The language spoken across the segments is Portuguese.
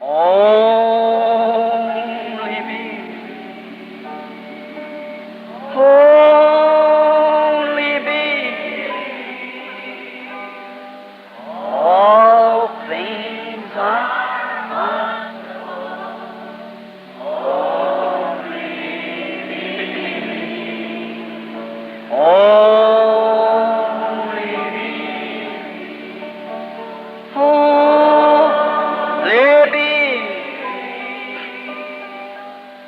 Only me. Only me. All things are only me. Only me.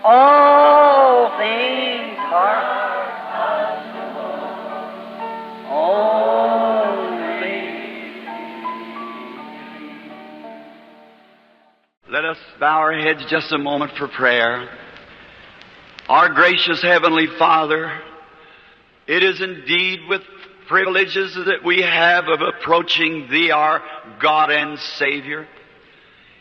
All things are only. Let us bow our heads just a moment for prayer. Our gracious Heavenly Father, it is indeed with privileges that we have of approaching Thee, our God and Savior,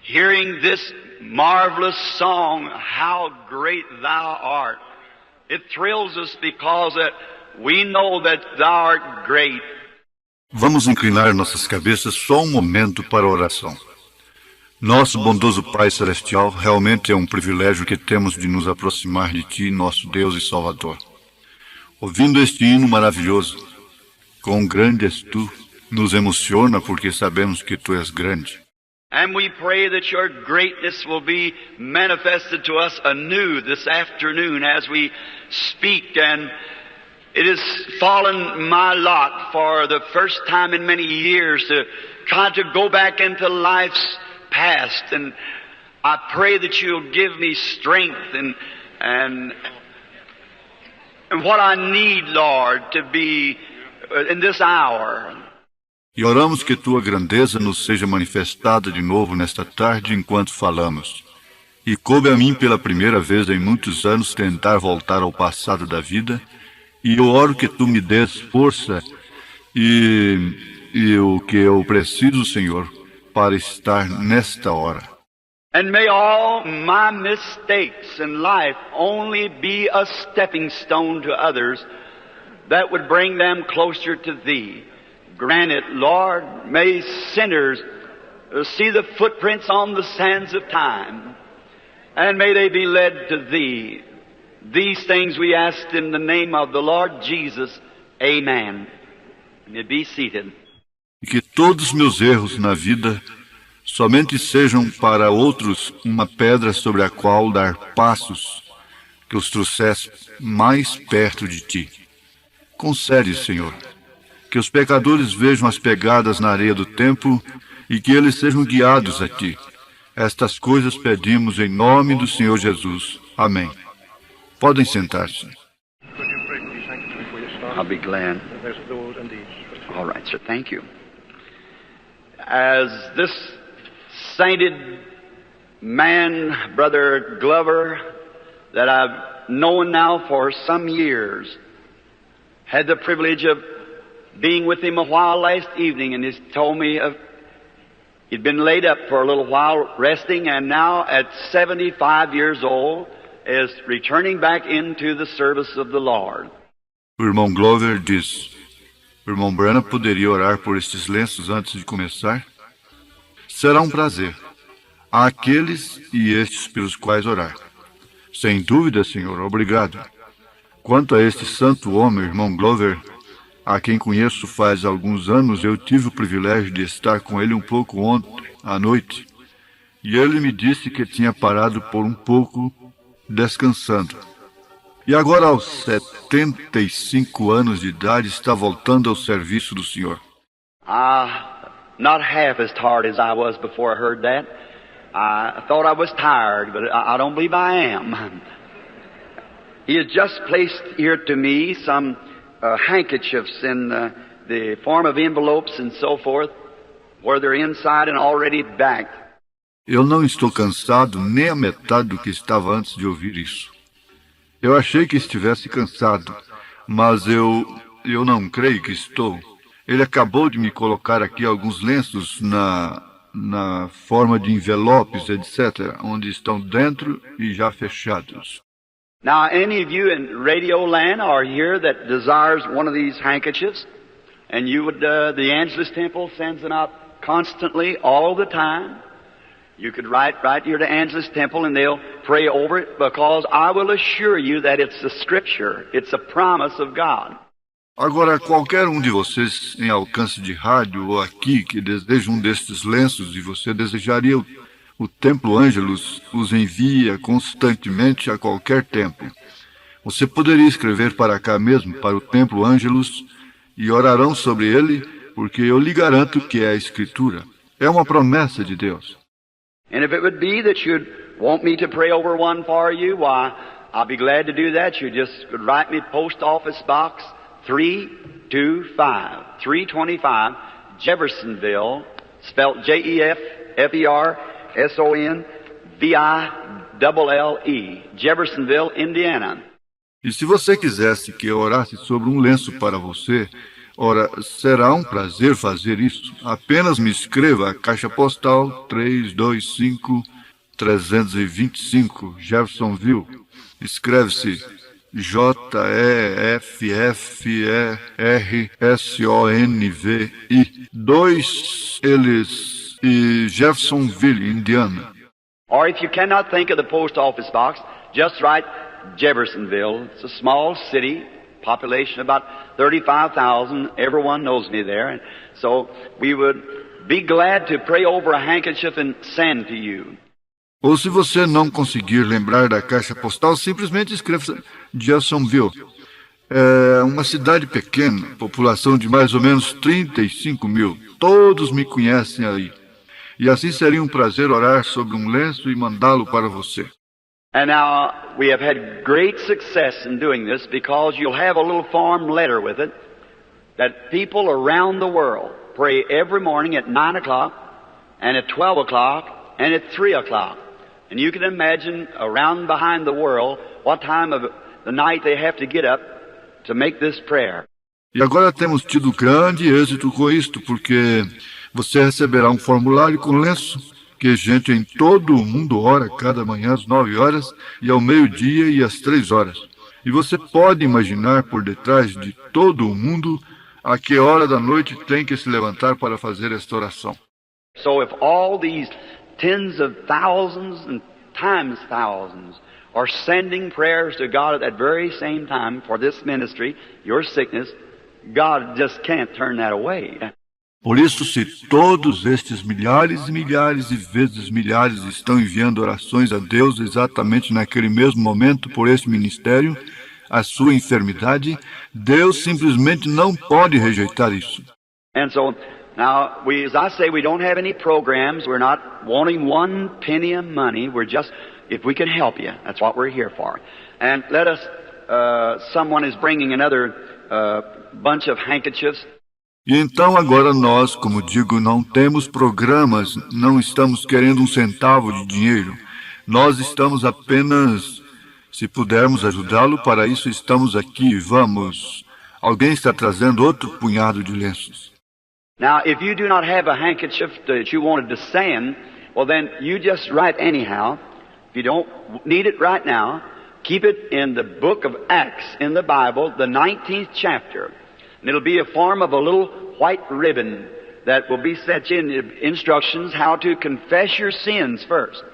hearing this marvelous song, How Great Thou Art. It thrills us because that we know that Thou art great. Vamos inclinar nossas cabeças só um momento para a oração. Nosso bondoso Pai Celestial, realmente é um privilégio que temos de nos aproximar de Ti, nosso Deus e Salvador. Ouvindo este hino maravilhoso, quão grande és Tu, nos emociona porque sabemos que Tu és grande. And we pray that Your greatness will be manifested to us anew this afternoon as we speak. And it has fallen my lot for the first time in many years to try to go back into life's past. And I pray that You'll give me strength and what I need, Lord, to be in this hour. E oramos que Tua grandeza nos seja manifestada de novo nesta tarde enquanto falamos. E coube a mim pela primeira vez em muitos anos tentar voltar ao passado da vida, e eu oro que Tu me des força e o que eu preciso, Senhor, para estar nesta hora. And may all my mistakes in life only be a stepping stone to others that would bring them closer to Thee. Grant it, Lord, may sinners see the footprints on the sands of time, and may they be led to Thee. These things we ask in the name of the Lord Jesus. Amen. You may be seated. E que todos meus erros na vida somente sejam para outros uma pedra sobre a qual dar passos que os trouxesse mais perto de Ti. Concede, Senhor, que os pecadores vejam as pegadas na areia do tempo e que eles sejam guiados a Ti. Estas coisas pedimos em nome do Senhor Jesus. Amém. Podem sentar-se. I'll be glad. All right, sir. Thank you. As this sainted man, Brother Glover, that I've known now for some years, had the privilege of being with him a while last evening, and he's told me he'd been laid up for a little while resting, and now at 75 years old is returning back into the service of the Lord. O irmão Glover diz: o irmão Branham poderia orar por estes lenços antes de começar? Será um prazer. Há aqueles e estes pelos quais orar. Sem dúvida, Senhor, obrigado. Quanto a este santo homem, irmão Glover, a quem conheço faz alguns anos, eu tive o privilégio de estar com ele um pouco ontem, à noite, e ele me disse que tinha parado por um pouco, descansando. E agora, aos 75 anos de idade, está voltando ao serviço do Senhor. Not half as tired as I was before I heard that. I thought I was tired, but I don't believe I am. He has just placed here to me some handkerchiefs in the form of envelopes and so forth, where they're inside and already backed. Eu não estou cansado nem a metade do que estava antes de ouvir isso. Eu achei que estivesse cansado, mas eu não creio que estou. Ele acabou de me colocar aqui alguns lenços na forma de envelopes, etc., onde estão dentro e já fechados. Now, any of you in Radio Land are here that desires one of these handkerchiefs, and you would, the Angelus Temple sends them out constantly, all the time. You could write right here to Angelus Temple and they'll pray over it, because I will assure you that it's a scripture. It's a promise of God. Agora, qualquer um de vocês em alcance de rádio ou aqui que deseja um destes lenços e você desejaria o Templo Ângelus, os envia constantemente a qualquer tempo. Você poderia escrever para cá mesmo, para o Templo Ângelus, e orarão sobre ele, porque eu lhe garanto que é a Escritura. É uma promessa de Deus. And if it would be that you'd want me to pray over one for you, why, I'll be glad to do that. You just could write me Post Office Box 325, Jeffersonville, spelled Jeffersonville, Jeffersonville, Indiana. E se você quisesse que eu orasse sobre um lenço para você, ora, será um prazer fazer isso. Apenas me escreva a Caixa Postal 325, Jeffersonville. Escreve-se Jeffressonvi, 2 L's e Jeffersonville, Indiana. Or if you cannot think of the post office box, just write Jeffersonville. It's a small city, population about 35,000. Everyone knows me there. And so we would be glad to pray over a handkerchief and send to you. Ou se você não conseguir lembrar da caixa postal, simplesmente escreva Jeffersonville. É uma cidade pequena, população de mais ou menos 35 mil. Todos me conhecem aí. E assim seria um prazer orar sobre um lenço e mandá-lo para você. And now we have had great success in doing this, because you'll have a little form letter with it that people around the world pray every morning at 9 o'clock and at 12 o'clock and at 3 o'clock. And you can imagine around behind the world what time of the night they have to get up to make this prayer. E agora temos tido grande êxito com isto, porque você receberá um formulário com lenço que gente em todo o mundo ora cada manhã às 9 horas e ao meio-dia e às 3 horas. E você pode imaginar por detrás de todo o mundo a que hora da noite tem que se levantar para fazer esta oração. So if all these tens of thousands and times thousands are sending prayers to God at that very same time for this ministry, your sickness, God just can't turn that away. Por isso, se todos estes milhares e milhares e vezes milhares estão enviando orações a Deus exatamente naquele mesmo momento por este ministério, a sua enfermidade, Deus simplesmente não pode rejeitar isso. And so now, as I say, we don't have any programs. We're not wanting one penny of money. We're just, if we can help you, that's what we're here for. And let us, someone is bringing another bunch of handkerchiefs. E então agora nós, como digo, não temos programas, não estamos querendo um centavo de dinheiro. Nós estamos apenas, se pudermos ajudá-lo, para isso estamos aqui. Vamos. Alguém está trazendo outro punhado de lenços. Now, if you do not have a handkerchief that you wanted to send, well then you just write anyhow. If you don't need it right now, keep it in the book of Acts in the Bible, the 19th chapter. And it'll be a form of a little white ribbon that will be set in instructions how to confess your sins first.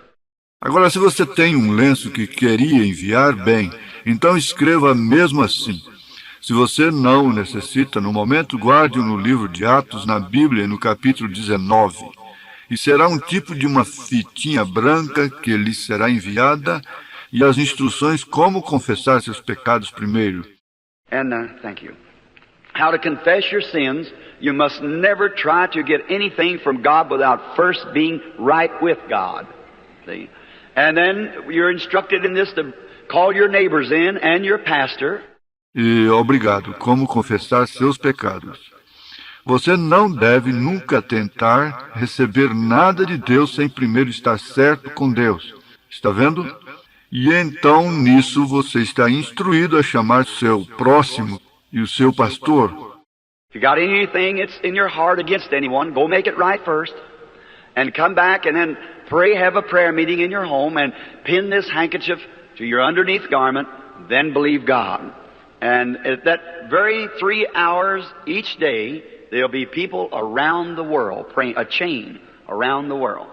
Agora, se você tem um lenço que queria enviar, bem, então escreva mesmo assim. Se você não o necessita, no momento, guarde-o no livro de Atos, na Bíblia, no capítulo 19. E será um tipo de uma fitinha branca que lhe será enviada e as instruções como confessar seus pecados primeiro. And thank you. How to confess your sins. You must never try to get anything from God without first being right with God. See? And then you're instructed in this to call your neighbors in and your pastor. E obrigado, como confessar seus pecados. Você não deve nunca tentar receber nada de Deus sem primeiro estar certo com Deus. Está vendo? E então nisso você está instruído a chamar seu próximo e o seu pastor. If you got anything that's in your heart against anyone, go make it right first. And come back and then pray, have a prayer meeting in your home and pin this handkerchief to your underneath garment, then believe God. And at that very 3 hours each day, there'll be people around the world praying, a chain around the world.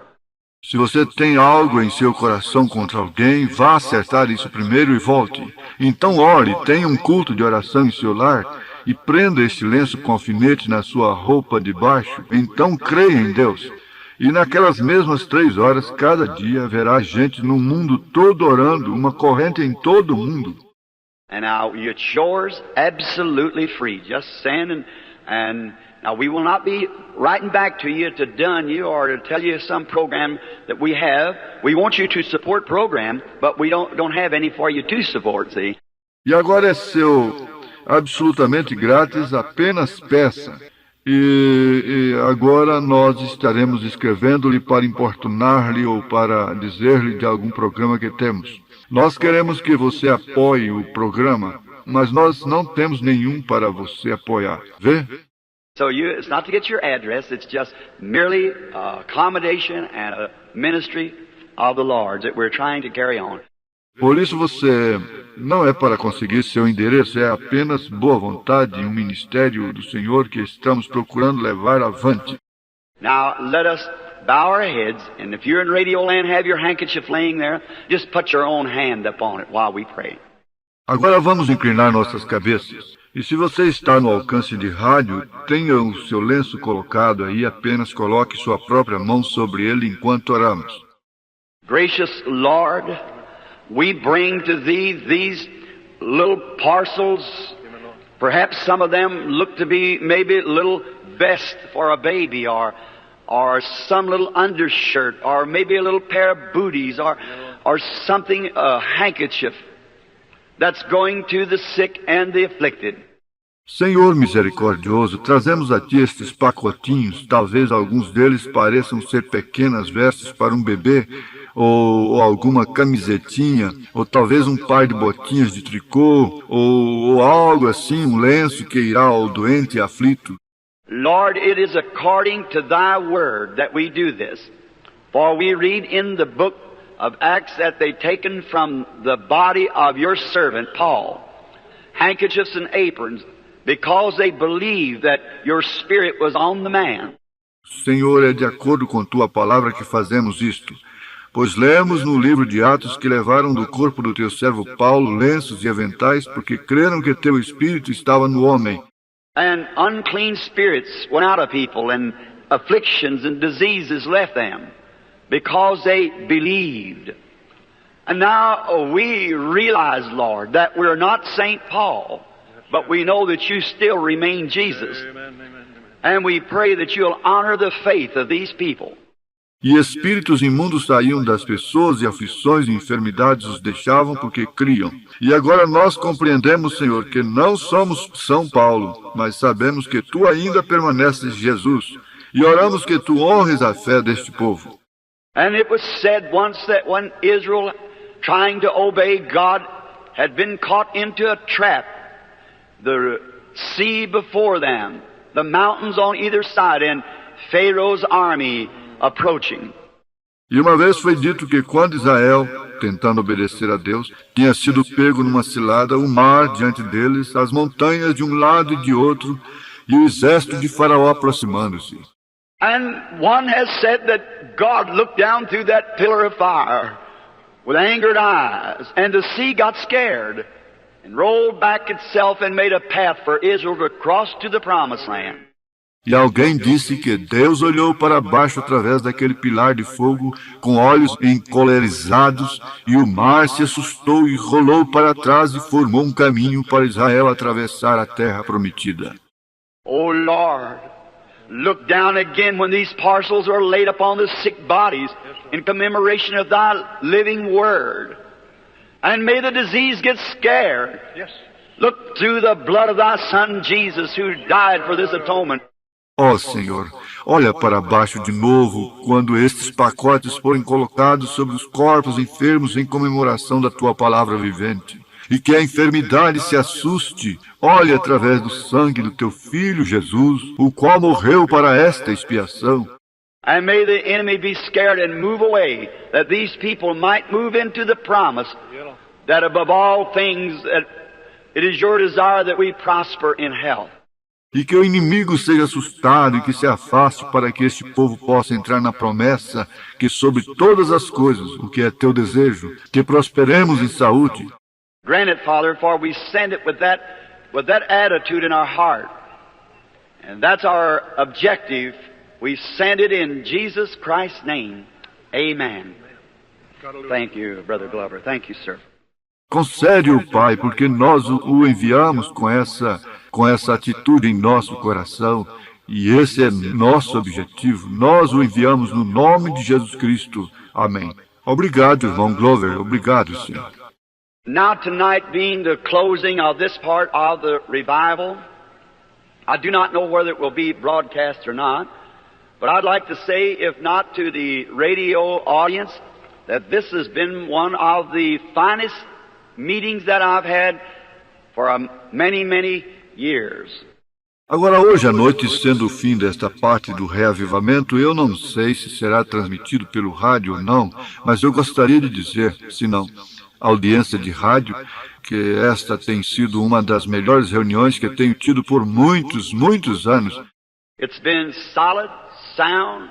Se você tem algo em seu coração contra alguém, vá acertar isso primeiro e volte. Então ore, tenha um culto de oração em seu lar e prenda este lenço com alfinete na sua roupa de baixo. Então creia em Deus. E naquelas mesmas 3 horas, cada dia, haverá gente no mundo todo orando, uma corrente em todo o mundo. And now it's yours, absolutely free. Just send and now we will not be writing back to you to dun you or to tell you some program that we have. We want you to support program, but we don't have any for you to support, see? E agora é seu, absolutamente grátis, apenas peça. E agora nós estaremos escrevendo-lhe para importunar-lhe ou para dizer-lhe de algum programa que temos. Nós queremos que você apoie o programa, mas nós não temos nenhum para você apoiar. Vê? So it's not to get your address, it's just merely accommodation and a ministry of the Lord that we're trying to carry on. Por isso você não é para conseguir seu endereço, é apenas boa vontade e um ministério do Senhor que estamos procurando levar avante. Now let us bow our heads, and if you're in Radio Land, have your handkerchief laying there, just put your own hand upon it while we pray. Agora vamos inclinar nossas cabeças. E se você está no alcance de rádio, tenha o seu lenço colocado aí, apenas coloque sua própria mão sobre ele enquanto oramos. Gracious Lord, we bring to Thee these little parcels. Perhaps some of them look to be maybe a little vest for a baby or some little undershirt or maybe a little pair of booties or something, a handkerchief that's going to the sick and the afflicted. Senhor misericordioso, trazemos a Ti estes pacotinhos, talvez alguns deles pareçam ser pequenas vestes para um bebê, ou alguma camisetinha, ou talvez um par de botinhas de tricô, ou algo assim, um lenço que irá ao doente e aflito. Lord, it is according to Thy word that we do this. For we read in the book of Acts that they taken from the body of your servant Paul handkerchiefs and aprons because they believed that your spirit was on the man. Senhor, é de acordo com Tua palavra que fazemos isto. Pois lemos no livro de Atos que levaram do corpo do Teu servo Paulo lenços e aventais porque creram que Teu Espírito estava no homem. And unclean spirits went out of people and afflictions and diseases left them because they believed. And now we realize, Lord, that we're not St. Paul, but we know that you still remain Jesus. And we pray that you'll honor the faith of these people. E espíritos imundos saíam das pessoas e aflições e enfermidades os deixavam porque criam. E agora nós compreendemos, Senhor, que não somos São Paulo, mas sabemos que Tu ainda permaneces Jesus. E oramos que Tu honres a fé deste povo. And it was said once that when Israel, trying to obey God, had been caught into a trap, the sea before them, the mountains on either side, and Pharaoh's army approaching. E uma vez foi dito que quando Israel, tentando obedecer a Deus, tinha sido pego numa cilada, o mar diante deles, as montanhas de um lado e de outro, e o exército de Faraó aproximando-se. And one has said that God looked down through that pillar of fire with angered eyes, and the sea got scared and rolled back itself and made a path for Israel to cross to the promised land. E alguém disse que Deus olhou para baixo através daquele pilar de fogo com olhos encolerizados e o mar se assustou e rolou para trás e formou um caminho para Israel atravessar a terra prometida. Oh Lord, look down again when these parcels are laid upon the sick bodies in commemoration of Thy living Word. And may the disease get scared. Yes. Look through the blood of Thy Son Jesus who died for this atonement. Ó Senhor, olha para baixo de novo quando estes pacotes forem colocados sobre os corpos enfermos em comemoração da Tua palavra vivente. E que a enfermidade se assuste, olhe através do sangue do Teu Filho Jesus, o qual morreu para esta expiação. And may the enemy be scared and move away, that these people might move into the promise, that above all things, that it is your desire that we prosper in health. E que o inimigo seja assustado e que se afaste para que este povo possa entrar na promessa que sobre todas as coisas, o que é teu desejo, que prosperemos em saúde. Grant it, Father, for we send it with that attitude in our heart. And that's our objective. We send it in Jesus Christ's name. Amen. Thank you, Brother Glover. Thank you, sir. Concede-o, Pai, porque nós o enviamos com essa atitude em nosso coração, e esse é nosso objetivo. Nós o enviamos no nome de Jesus Cristo. Amém. Obrigado, irmão Glover. Obrigado, Senhor. Now tonight being the closing of this part of the revival, I do not know whether it will be broadcast or not, but I'd like to say, if not to the radio audience, that this has been one of the finest meetings that I've had for many, many years. Agora, hoje à noite, sendo o fim desta parte do reavivamento, eu não sei se será transmitido pelo rádio ou não, mas eu gostaria de dizer, se não, a audiência de rádio, que esta tem sido uma das melhores reuniões que tenho tido por muitos, muitos anos. It's been solid, sound,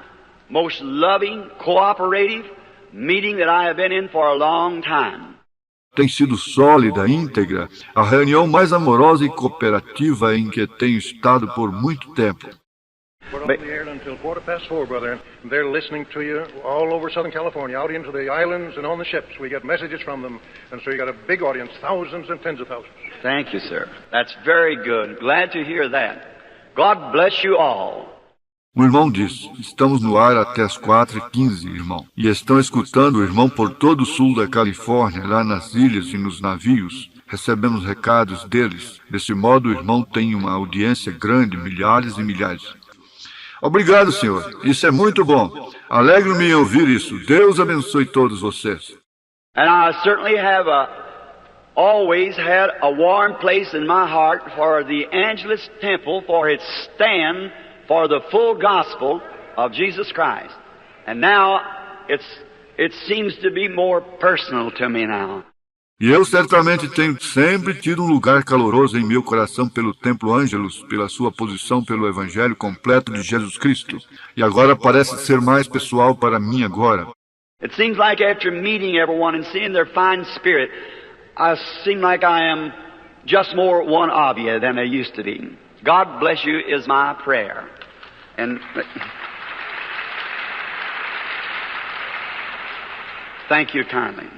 most loving, cooperative meeting that I have been in for a long time. Tem sido sólida, íntegra, a reunião mais amorosa e cooperativa em que tenho estado por muito tempo. We're on the air until 4:15, brother. They're listening to you all over Southern California, out into the islands and on the ships. We get messages from them, and so you got a big audience, thousands and tens of thousands. Thank you, sir. That's very good. Glad to hear that. God bless you all. O irmão diz, estamos no ar até as 4:15, irmão. E estão escutando o irmão por todo o sul da Califórnia, lá nas ilhas e nos navios. Recebemos recados deles. Desse modo, o irmão tem uma audiência grande, milhares e milhares. Obrigado, senhor. Isso é muito bom. Alegro-me em ouvir isso. Deus abençoe todos vocês. And I certainly have always had a warm place in my heart for the Angelus Temple, for its stand for the full gospel of Jesus Christ. And now it seems to be more personal to me now. E eu certamente tenho sempre tido um lugar caloroso em meu coração pelo Templo Ângelus, pela sua posição pelo Evangelho completo de Jesus Cristo. E agora parece ser mais pessoal para mim agora. It seems like after meeting everyone and seeing their fine spirit, I seem like I am just more one of you than I used to be. God bless you is my prayer. And thank you kindly.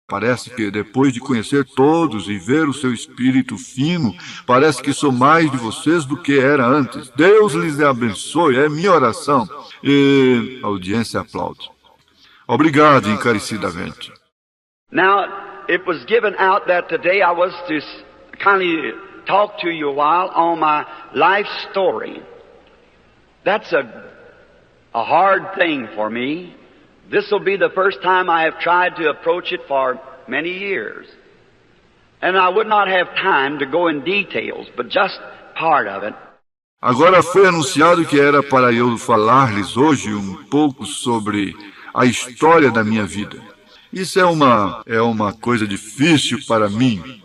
Parece que depois de conhecer todos e ver o seu espírito fino, parece que sou mais de vocês do que era antes. Deus lhes abençoe, é minha oração. E a audiência aplaude. Obrigado encarecidamente. Now, it was given out that today I was to kindly talk to you a while on my life story. That's a hard thing for me. This will be the first time I have tried to approach it for many years. And I would not have time to go in details, but just part of it. Agora foi anunciado que era para eu falar-lhes hoje um pouco sobre a história da minha vida. Isso é uma coisa difícil para mim.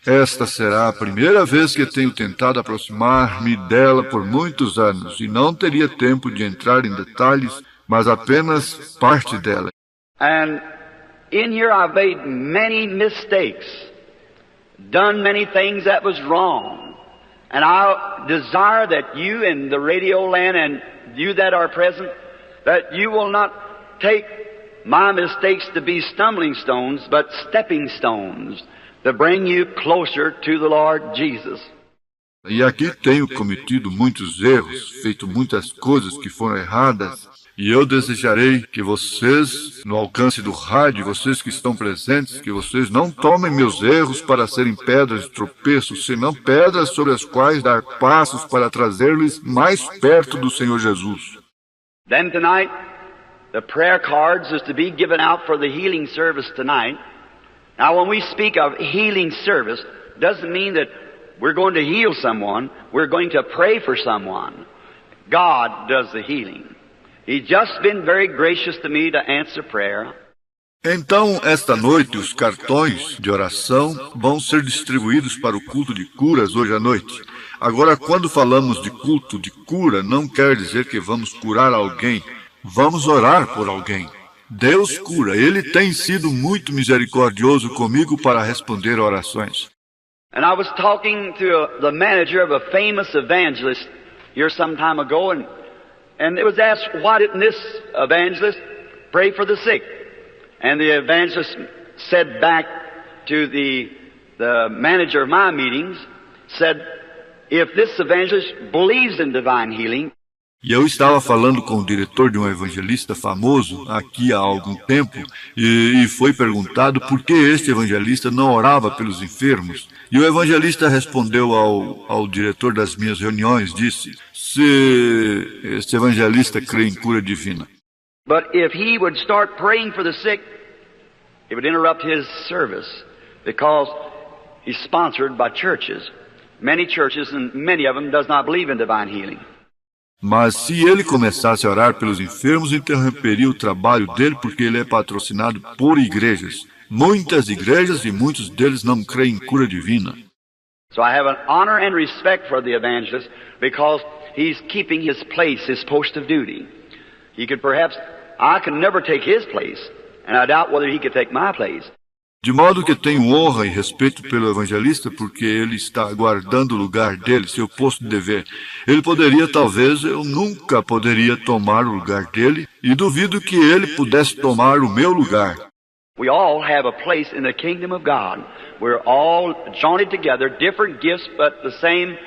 Esta será a primeira vez que tenho tentado aproximar-me dela por muitos anos e não teria tempo de entrar em detalhes, mas apenas parte dela. And in here I've made many mistakes, done many things that was wrong. And I desire that you in the radio land and you that are present, that you will not take my mistakes to be stumbling stones, but stepping stones to bring you closer to the Lord Jesus. E aqui tenho cometido muitos erros, feito muitas coisas que foram erradas, e eu desejarei que vocês, no alcance do rádio, vocês que estão presentes, que vocês não tomem meus erros para serem pedras de tropeço, senão pedras sobre as quais dar passos para trazer-lhes mais perto do Senhor Jesus. Then tonight, the prayer cards is to be given out for the healing service tonight. Now, when we speak of healing service, doesn't mean that we're going to heal someone. We're going to pray for someone. God does the healing. He's just been very gracious to me to answer prayer. Então, esta noite, os cartões de oração vão ser distribuídos para o culto de curas hoje à noite. Agora, quando falamos de culto de cura, não quer dizer que vamos curar alguém. Vamos orar por alguém. Deus cura. Ele tem sido muito misericordioso comigo para responder orações. And I was talking to the manager of a famous evangelist here some time ago, and it was asked, why didn't this evangelist pray for the sick? And the evangelist said back to the manager of my meetings, said, if this evangelist believes in divine healing. E eu estava falando com o diretor de um evangelista famoso aqui há algum tempo e foi perguntado por que este evangelista não orava pelos enfermos. E o evangelista respondeu ao diretor das minhas reuniões, disse, se este evangelista crê em cura divina. But if he would start praying for the sick, it would interrupt his service because he's sponsored by churches. Many churches, and many of them does not believe in divine healing. Mas se ele começasse a orar pelos enfermos, interromperia o trabalho dele porque ele é patrocinado por igrejas. Muitas igrejas e muitos deles não creem em cura divina. So I have an honor and respect for the evangelist because he's keeping his place, his post of duty. He could perhaps, I could never take his place, and I doubt whether he could take my place. De modo que tenho honra e respeito pelo evangelista, porque ele está guardando o lugar dele, seu posto de dever. Ele poderia, talvez, eu nunca poderia tomar o lugar dele, e duvido que ele pudesse tomar o meu lugar. We all have a place in the kingdom of God. We're all joined together, different gifts, but the same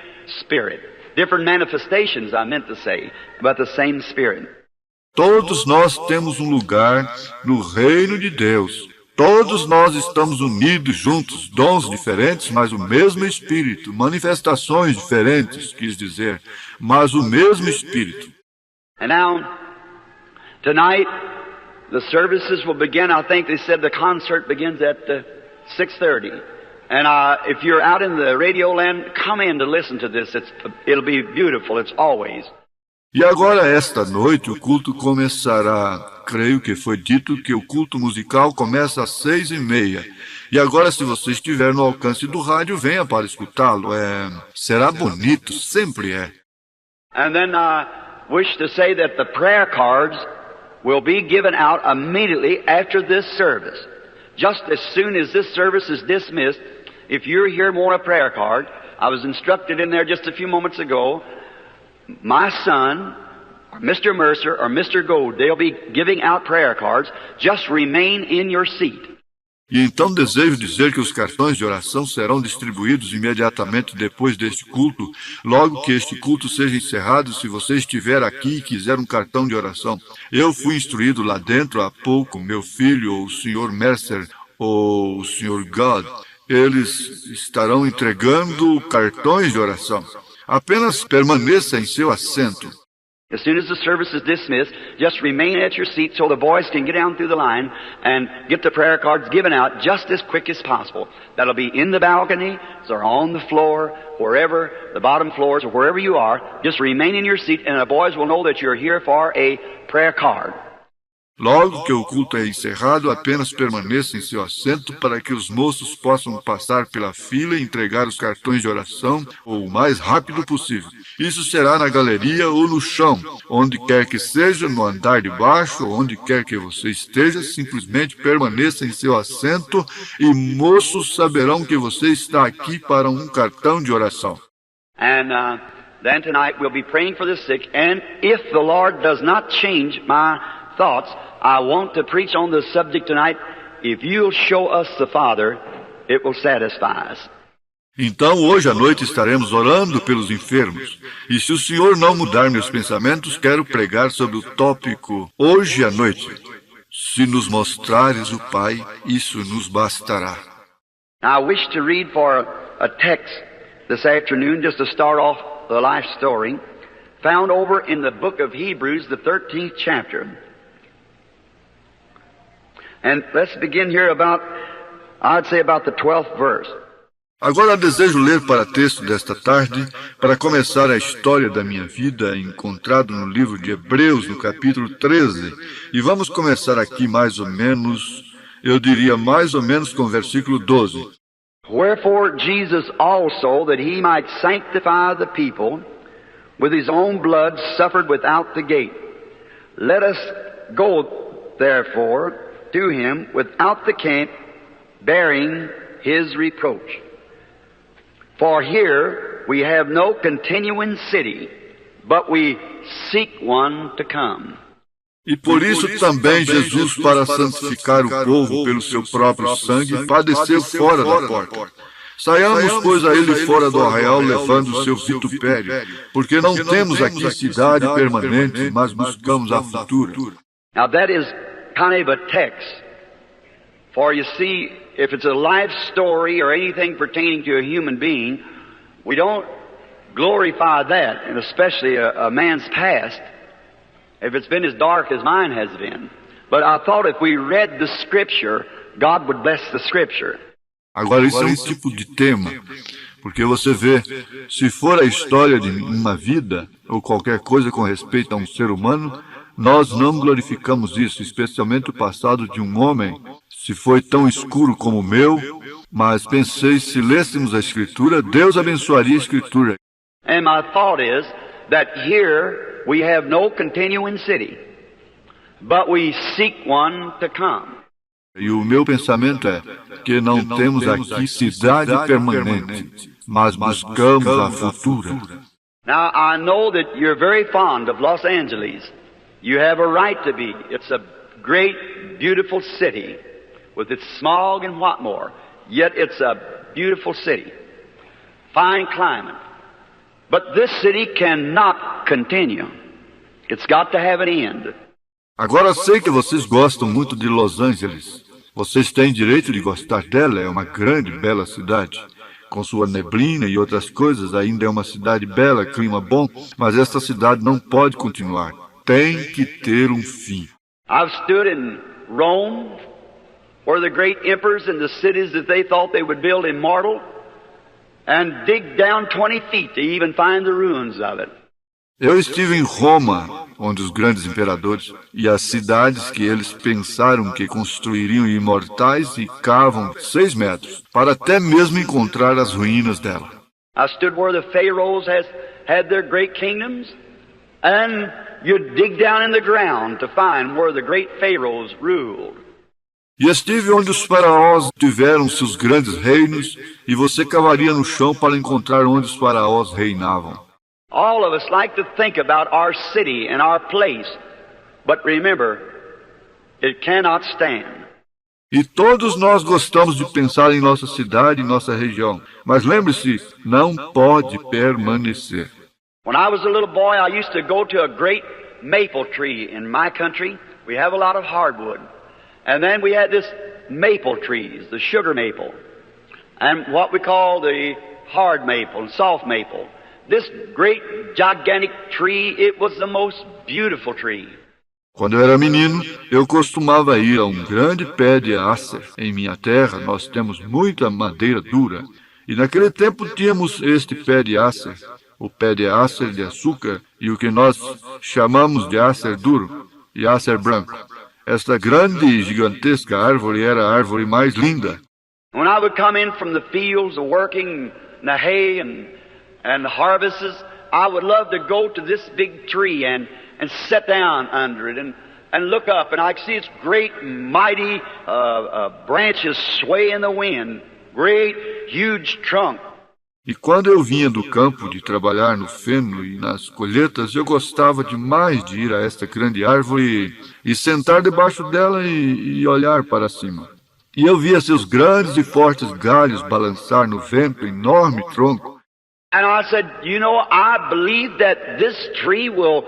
Spirit. Different manifestations, I meant to say, but the same Spirit. Todos nós temos um lugar no reino de Deus. Todos nós estamos unidos juntos, dons diferentes, mas o mesmo Espírito, manifestações diferentes, quis dizer, mas o mesmo Espírito. And now, tonight, the services will begin. I think they said the concert begins at 6:30. And if you're out in the radio land, come in to listen to this. It'll be beautiful. It's always. E agora, esta noite, o culto começará. Creio que foi dito que o culto musical começa às 6:30. E agora, se você estiver no alcance do rádio, venha para escutá-lo. Será bonito, sempre é. And then I wish to say that the prayer cards will be given out immediately after this service. Just as soon as this service is dismissed, if you're here and want a prayer card, I was instructed in there just a few moments ago, my son, or Mr. Mercer, or Mr. Gold, they'll be giving out prayer cards. Just remain in your seat. E então desejo dizer que os cartões de oração serão distribuídos imediatamente depois deste culto, logo que este culto seja encerrado, se você estiver aqui e quiser um cartão de oração. Eu fui instruído lá dentro há pouco, meu filho, ou o Sr. Mercer, ou o Sr. God, eles estarão entregando cartões de oração. Apenas permaneça em seu assento. As soon as the service is dismissed, just remain at your seat so the boys can get down through the line and get the prayer cards given out just as quick as possible. That'll be in the balcony, or on the floor, wherever, the bottom floors, or wherever you are. Just remain in your seat and the boys will know that you're here for a prayer card. Logo que o culto é encerrado, apenas permaneça em seu assento para que os moços possam passar pela fila e entregar os cartões de oração o mais rápido possível. Isso será na galeria ou no chão, onde quer que seja, no andar de baixo, ou onde quer que você esteja, simplesmente permaneça em seu assento e moços saberão que você está aqui para um cartão de oração. And then tonight we'll be praying for the sick, and if the Lord does not change my thoughts, I want to preach on the subject tonight. If you'll show us the Father, it will satisfy us. Então, hoje à noite estaremos orando pelos enfermos. E se o Senhor não mudar meus pensamentos, quero pregar sobre o tópico hoje à noite. Se nos mostrares o Pai, isso nos bastará. Now, I wish to read for a text this afternoon, just to start off the life story, found over in the book of Hebrews, the 13th chapter. And let's begin here I'd say about the 12th verse. Agora desejo ler para texto desta tarde, para começar a história da minha vida, encontrado no livro de Hebreus, no capítulo 13. E vamos começar aqui mais ou menos, eu diria mais ou menos com o versículo 12. Wherefore Jesus also, that he might sanctify the people, with his own blood suffered without the gate. Let us go, therefore, to him without the camp, bearing his reproach. For here we have no continuing city, but we seek one to come. E por isso também Jesus, para santificar o povo pelo seu próprio sangue, padeceu fora da porta. Saiamos, pois, a ele fora do arraial, levando o seu vitupério, porque não temos aqui cidade permanente, mas buscamos a futura. Now that is kind of a text. For you see, if it's a life story or anything pertaining to a human being, we don't glorify that, and especially a man's past, if it's been as dark as mine has been. But I thought if we read the Scripture, God would bless the Scripture. Agora, isso é um tipo de tema, porque você vê, se for a história de uma vida, ou qualquer coisa com respeito a um ser humano, nós não glorificamos isso, especialmente o passado de um homem, se foi tão escuro como o meu, mas pensei, se lêssemos a Escritura, Deus abençoaria a Escritura. And my thought is that here we have no continuing city, but we seek one to come. E o meu pensamento é que não temos aqui cidade permanente, mas buscamos a futura. Now, I know that you're very fond of Los Angeles. You have a right to be. It's a great, beautiful city with its smog and what more. Yet it's a beautiful city. Fine climate. But this city cannot continue. It's got to have an end. Agora sei que vocês gostam muito de Los Angeles. Vocês têm direito de gostar dela, é uma grande, bela cidade. Com sua neblina e outras coisas, ainda é uma cidade bela, clima bom, mas esta cidade não pode continuar. Tem que ter um fim. I've stood in Rome, where the great emperors and the cities that they thought they would build immortal, and dig down 20 feet to even find the ruins of it. Eu estive em Roma, onde os grandes imperadores e as cidades que eles pensaram que construiriam imortais e cavam 6 metros, para até mesmo encontrar as ruínas dela. I stood where the pharaohs had their great kingdoms, and you dig down in the ground to find where the great pharaohs ruled. E estive onde os faraós tiveram seus grandes reinos, e você cavaria no chão para encontrar onde os faraós reinavam. All of us like to think about our city and our place, but remember, it cannot stand. E todos nós gostamos de pensar em nossa cidade e nossa região, mas lembre-se, não pode permanecer. When I was a little boy, I used to go to a great maple tree in my country. We have a lot of hardwood. And then we had this maple trees, the sugar maple, and what we call the hard maple and soft maple. This great, gigantic tree, it was the most beautiful tree. Quando eu era menino, eu costumava ir a um grande pé de acer. Em minha terra, nós temos muita madeira dura. E naquele tempo tínhamos este pé de acer, o pé de acer de açúcar e o que nós chamamos de acer duro e acer branco. Esta grande e gigantesca árvore era a árvore mais linda. When I would come in from the fields of working the hay and the harvests, I would love to go to this big tree and sit down under it and look up, and I could see its great, mighty branches sway in the wind, great, huge trunk. E quando eu vinha do campo de trabalhar no feno e nas colheitas, eu gostava demais de ir a esta grande árvore e sentar debaixo dela e olhar para cima. E eu via seus grandes e fortes galhos balançar no vento, enorme tronco. And I said, you know, I believe that this tree will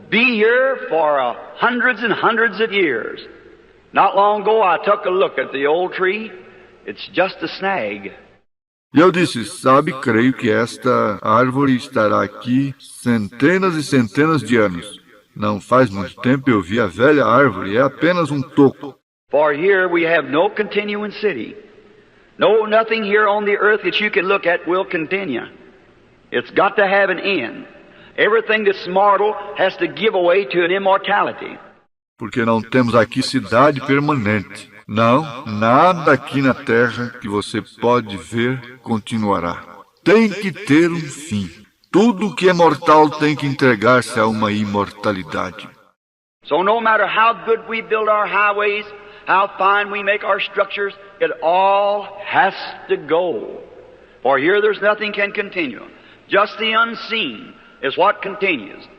be here for hundreds and hundreds of years. Not long ago, I took a look at the old tree. It's just a snag. E eu disse, sabe, creio que esta árvore estará aqui centenas e centenas de anos. Não faz muito tempo eu vi a velha árvore, é apenas um toco. For here we have no continuing city. No, nothing here on the earth that you can look at will continue. It's got to have an end. Everything that's mortal has to give away to an immortality. Porque não temos aqui cidade permanente. Não, nada aqui na terra que você pode ver continuará. Tem que ter um fim. Tudo que é mortal tem que entregar-se a uma imortalidade. So no matter how good we build our highways, how fine we make our structures, it all has to go. For here there's nothing can continue. Just the unseen is what continues.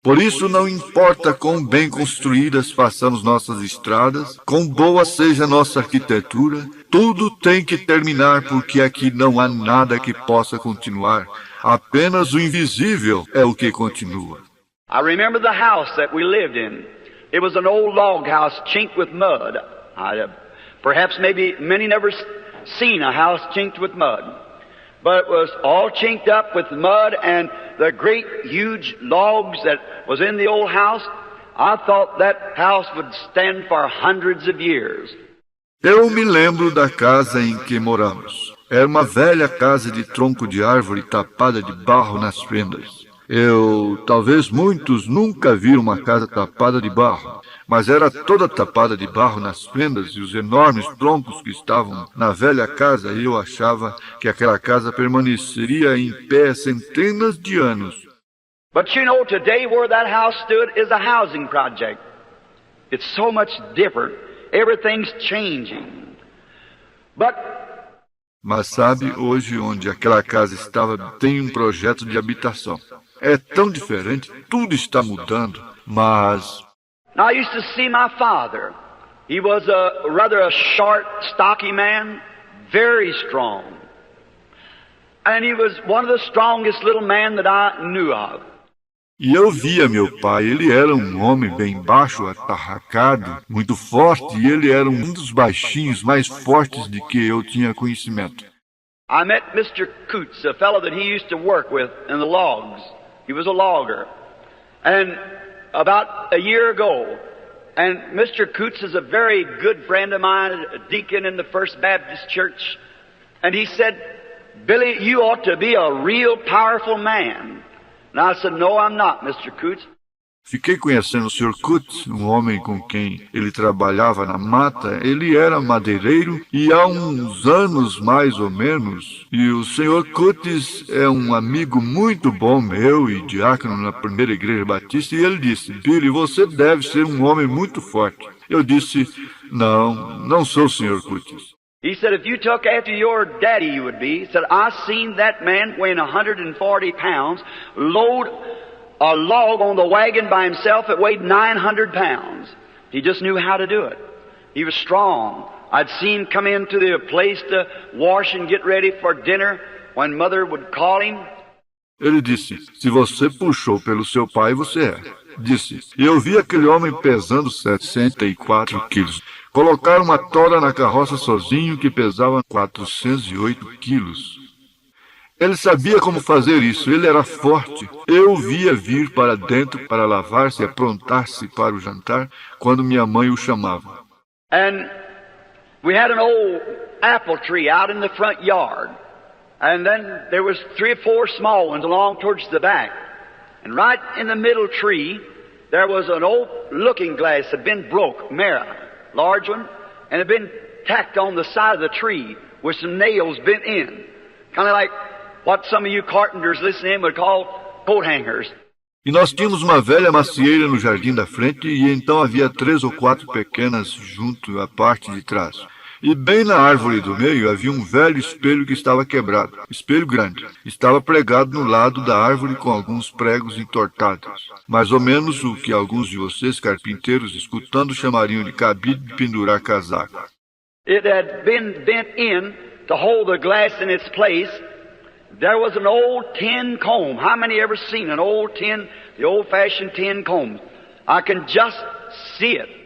Por isso não importa quão bem construídas façamos nossas estradas, quão boa seja nossa arquitetura, tudo tem que terminar porque aqui não há nada que possa continuar. Apenas o invisível é o que continua. I remember the house that we lived in. It was an old log house chinked with mud. Perhaps maybe many never seen a house chinked with mud. But it was all chinked up with mud and the great huge logs that was in the old house. I thought that house would stand for hundreds of years. Eu me lembro da casa em que moramos. Era uma velha casa de tronco de árvore tapada de barro nas fendas. Talvez muitos nunca viram uma casa tapada de barro, mas era toda tapada de barro nas fendas e os enormes troncos que estavam na velha casa, e eu achava que aquela casa permaneceria em pé centenas de anos. But you know, today where that house stood is a housing project. It's so much different. Everything's changing. Mas sabe, hoje onde aquela casa estava tem um projeto de habitação. É tão diferente, tudo está mudando, mas... Now I used to see my father. He was rather a short, stocky man, very strong. And he was one of the strongest little men that I knew of. E eu via meu pai, ele era um homem bem baixo, atarracado, muito forte, e ele era um dos baixinhos mais fortes de que eu tinha conhecimento. I met Mr. Coots, a fellow that he used to work with in the logs. He was a logger. And about a year ago, and Mr. Coots is a very good friend of mine, a deacon in the First Baptist Church, and he said, "Billy, you ought to be a real powerful man." And I said, "No, I'm not, Mr. Coots." Fiquei conhecendo o Sr. Coots, um homem com quem ele trabalhava na mata. Ele era madeireiro e há uns anos, mais ou menos, e o Sr. Coots é um amigo muito bom meu e diácono na primeira igreja batista, e ele disse, "Billy, você deve ser um homem muito forte." Eu disse, não sou o Sr. Coots. He said, "If you took after your daddy, you would be." He said, "I seen that man weighing 140 pounds, load a log on the wagon by himself that weighed 900 pounds. He just knew how to do it. He was strong. I'd seen him come into the place to wash and get ready for dinner when Mother would call him." Ele disse, "Se você puxou pelo seu pai, você é." Disse, "E eu vi aquele homem pesando 74 quilos. Colocaram uma tora na carroça sozinho que pesava 408 quilos. Ele sabia como fazer isso, ele era forte. Eu o via vir para dentro para lavar-se e aprontar-se para o jantar quando minha mãe o chamava." And we had an old apple tree out in the front yard. And then there was 3 or 4 small ones along towards the back. And right in the middle tree, there was an old looking glass that had been broke, mirror, large one, and had been tacked on the side of the tree with some nails bent in. Kind of like what some of you carpenters listening would call coat hangers. E nós tínhamos uma velha macieira no jardim da frente e então havia 3 ou 4 pequenas junto à parte de trás. E bem na árvore do meio havia um velho espelho que estava quebrado, espelho grande. Estava pregado no lado da árvore com alguns pregos entortados. Mais ou menos o que alguns de vocês, carpinteiros, escutando, chamariam de cabide de pendurar casaco. It had been bent in to hold the glass in its place. There was an old tin comb. How many ever seen an old tin, the old-fashioned tin comb? I can just see it.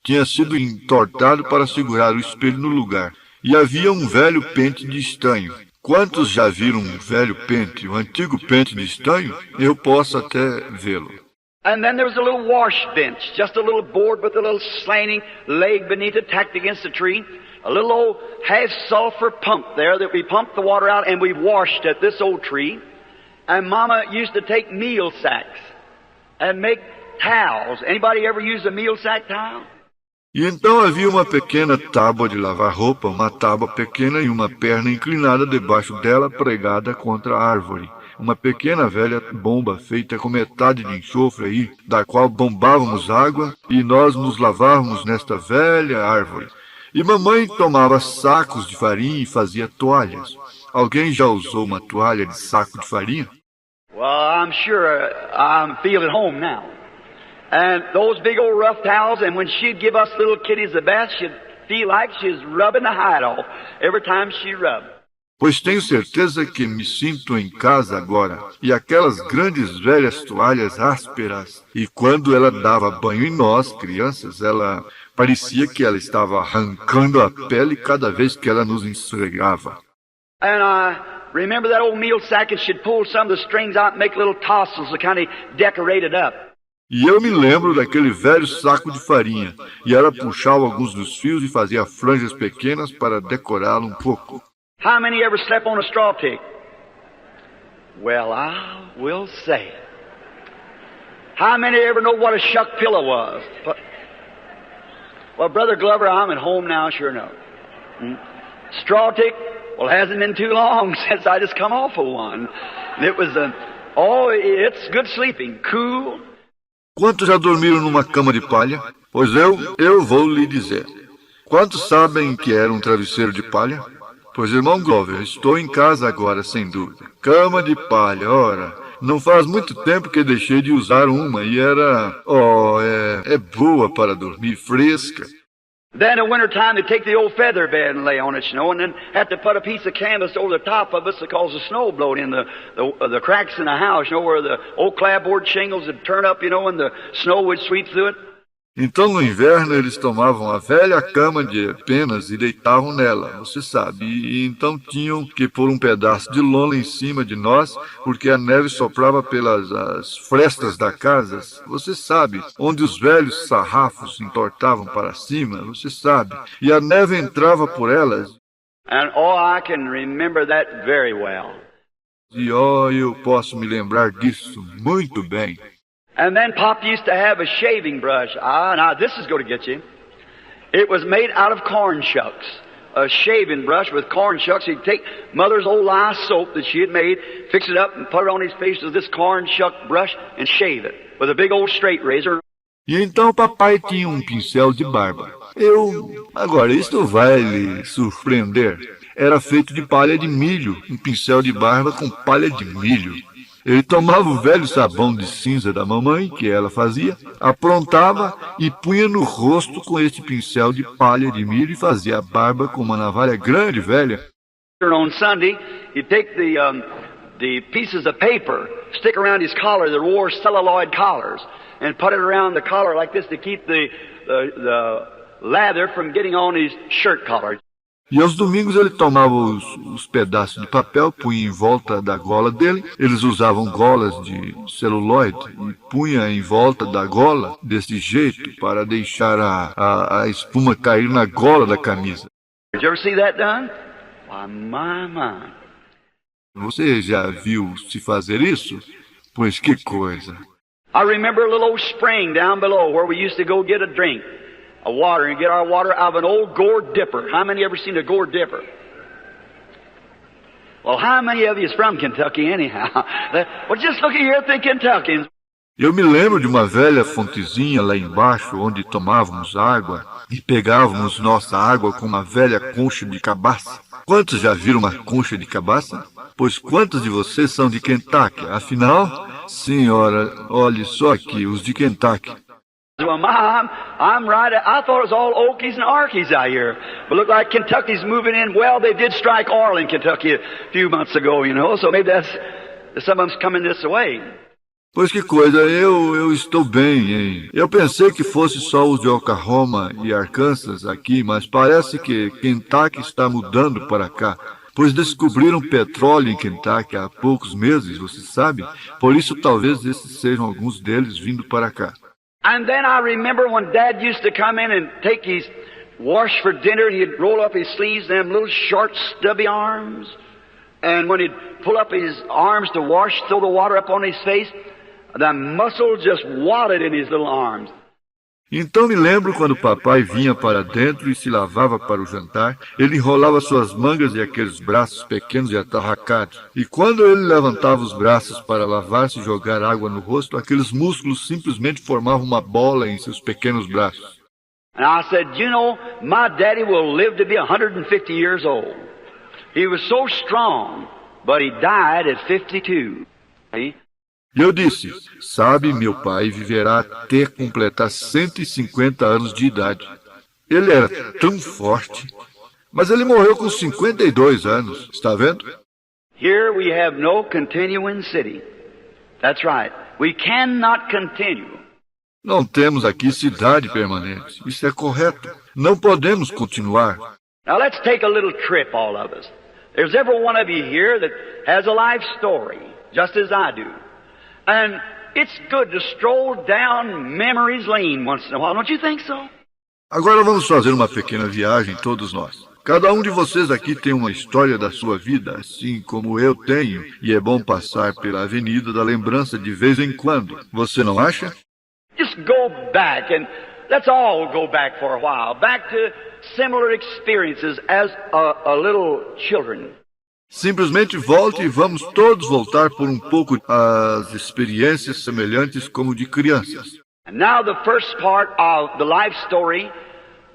Tinha sido entortado para segurar o espelho no lugar. E havia um velho pente de estanho. Quantos já viram um velho pente, um antigo pente de estanho? Eu posso até vê-lo. And then there was a little wash bench, just a little board with a little slanting leg beneath it tacked against the tree. A little old half-sulfur pump there that we pumped the water out and we washed at this old tree. And Mama used to take meal sacks and make towels. Anybody ever use a meal sack towel? E então havia uma pequena tábua de lavar roupa, uma tábua pequena e uma perna inclinada debaixo dela pregada contra a árvore. Uma pequena velha bomba feita com metade de enxofre aí, da qual bombávamos água e nós nos lavávamos nesta velha árvore. E mamãe tomava sacos de farinha e fazia toalhas. Alguém já usou uma toalha de saco de farinha? Well, I'm sure I feel at home now. And those big old rough towels, and when she'd give us little kiddies a bath, she'd feel like she was rubbing the hide off every time she rubbed. Pois tenho certeza que me sinto em casa agora. E aquelas grandes velhas toalhas ásperas. E quando ela dava banho em nós, crianças, ela parecia que ela estava arrancando a pele cada vez que ela nos esfregava. And I remember that old meal sack, and she'd pull some of the strings out and make little tassels to kind of decorate it up. E eu me lembro daquele velho saco de farinha, e ela puxava alguns dos fios e fazia franjas pequenas para decorá-lo um pouco. How many ever slept on a straw tick? Well, I will say. How many ever know what a shuck pillow was? Well, Brother Glover, I'm at home now, sure enough. Straw tick? Well, it hasn't been too long since I just come off of one. It was it's good sleeping, cool. Quantos já dormiram numa cama de palha? Pois eu vou lhe dizer. Quantos sabem que era um travesseiro de palha? Pois, irmão Glover, estou em casa agora, sem dúvida. Cama de palha, ora. Não faz muito tempo que deixei de usar uma e era... é boa para dormir, fresca. Then in winter time they take the old feather bed and lay on it, and then have to put a piece of canvas over the top of it because the snow blowed in the cracks in the house, where the old clapboard shingles would turn up, and the snow would sweep through it. Então no inverno eles tomavam a velha cama de penas e deitavam nela, você sabe, e então tinham que pôr um pedaço de lona em cima de nós, porque a neve soprava pelas as frestas da casa, você sabe, onde os velhos sarrafos entortavam para cima, você sabe, e a neve entrava por elas. And I can remember that very well. E eu posso me lembrar disso muito bem. And then Pop used to have a shaving brush. Now this is going to get you. It was made out of corn shucks. A shaving brush with corn shucks. He'd take Mother's old lye soap that she had made, fix it up and put it on his face with this corn shuck brush and shave it with a big old straight razor. E então papai tinha um pincel de barba. Agora, isto vai lhe surpreender. Era feito de palha de milho, um pincel de barba com palha de milho. Ele tomava o velho sabão de cinza da mamãe, que ela fazia, aprontava e punha no rosto com este pincel de palha de milho e fazia a barba com uma navalha grande, velha. On Sunday, he'd take the pieces of paper, stick around his collar that wore celluloid collars, and put it around the collar like this to keep the lather from getting on his shirt collar. E aos domingos ele tomava os pedaços de papel, punha em volta da gola dele. Eles usavam golas de celuloide e punha em volta da gola desse jeito para deixar a espuma cair na gola da camisa. Did you ever see that done? Why, my. Você já viu se fazer isso? Pois que coisa. I remember a little old spring down below where we used to go get a drink. A water, and get our water out of an old gourd dipper. How many ever seen a gourd dipper? Well, how many of you is from Kentucky anyhow? Well, just look here at the Kentuckians. Eu me lembro de uma velha fontezinha lá embaixo, onde tomávamos água e pegávamos nossa água com uma velha concha de cabaça. Quantos já viram uma concha de cabaça? Pois quantos de vocês são de Kentucky? Afinal, senhora, olhe só aqui, os de Kentucky. Well, I'm right. I thought it was all Okies and Arkies out here. But look like Kentucky's moving in. Well, they did strike oil in Kentucky a few months ago, so maybe some of them's coming this way. Pois que coisa, eu estou bem, hein? Eu pensei que fosse só os de Oklahoma e Arkansas aqui, mas parece que Kentucky está mudando para cá. Pois descobriram petróleo em Kentucky há poucos meses, você sabe? Por isso talvez esses sejam alguns deles vindo para cá. And then I remember when Dad used to come in and take his wash for dinner, and he'd roll up his sleeves, them little short, stubby arms. And when he'd pull up his arms to wash, throw the water up on his face, the muscle just wadded in his little arms. Então me lembro quando papai vinha para dentro e se lavava para o jantar, ele enrolava suas mangas e aqueles braços pequenos e atarracados. E quando ele levantava os braços para lavar-se e jogar água no rosto, aqueles músculos simplesmente formavam uma bola em seus pequenos braços. And I said, you know, my daddy will live to be 150 years old. He was so strong, but he died at 52. See? E eu disse, sabe, meu pai viverá até completar 150 anos de idade. Ele era tão forte, mas ele morreu com 52 anos, está vendo? Here we have no continuing city. That's right. We cannot continue. Não temos aqui cidade permanente. Isso é correto. Não podemos continuar. Now let's take a little trip, all of us. There's every one of you here that has a life story, just as I do. And it's good to stroll down memory's lane once in a while, don't you think so? Agora vamos fazer uma pequena viagem, todos nós. Cada um de vocês aqui tem uma história da sua vida, assim como eu tenho, e é bom passar pela avenida da lembrança de vez em quando. Você não acha? Just go back, and let's all go back for a while, back to similar experiences as a little children. Simplesmente volte e vamos todos voltar por um pouco às experiências semelhantes como de crianças. And now the first part of the life story,